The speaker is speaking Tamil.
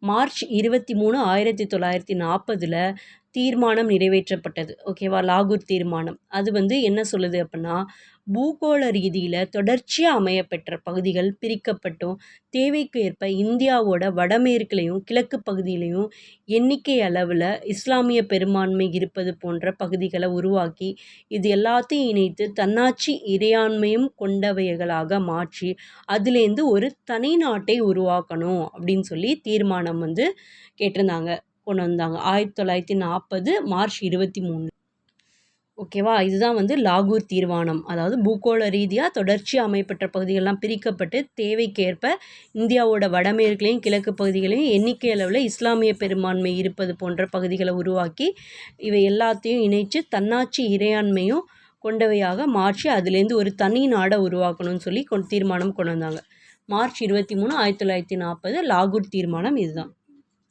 மார்ச் 23, 1940 தீர்மானம் நிறைவேற்றப்பட்டது. ஓகேவா? லாகூர் தீர்மானம். அது என்ன சொல்லுது அப்படின்னா, பூகோள ரீதியில் தொடர்ச்சியாக அமையப்பெற்ற பகுதிகள் பிரிக்கப்பட்டும் தேவைக்கு ஏற்ப இந்தியாவோட வடமேற்குலையும் கிழக்கு பகுதியிலையும் எண்ணிக்கை அளவில் இஸ்லாமிய பெரும்பான்மை இருப்பது போன்ற பகுதிகளை உருவாக்கி இது எல்லாத்தையும் இணைத்து தன்னாட்சி இறையாண்மையும் கொண்டவைகளாக மாற்றி அதுலேருந்து ஒரு தனி நாட்டை உருவாக்கணும் அப்படின்னு சொல்லி தீர்மானம் கேட்டிருந்தாங்க, கொண்டு வந்தாங்க. 1940 மார்ச் 23. ஓகேவா? இதுதான் லாகூர் தீர்மானம். அதாவது பூகோள ரீதியாக தொடர்ச்சியாக அமைப்பெற்ற பகுதிகள்லாம் பிரிக்கப்பட்டு தேவைக்கேற்ப இந்தியாவோட வடமேற்குலையும் கிழக்கு பகுதிகளையும் எண்ணிக்கை அளவில் இஸ்லாமிய பெரும்பான்மை இருப்பது போன்ற பகுதிகளை உருவாக்கி இவை எல்லாத்தையும் இணைச்சு தன்னாட்சி இறையாண்மையும் கொண்டவையாக மாற்றி அதுலேருந்து ஒரு தனி நாடை உருவாக்கணும்னு சொல்லி தீர்மானம் கொண்டு வந்தாங்க. மார்ச் 23, 1940 லாகூர் தீர்மானம் இதுதான்.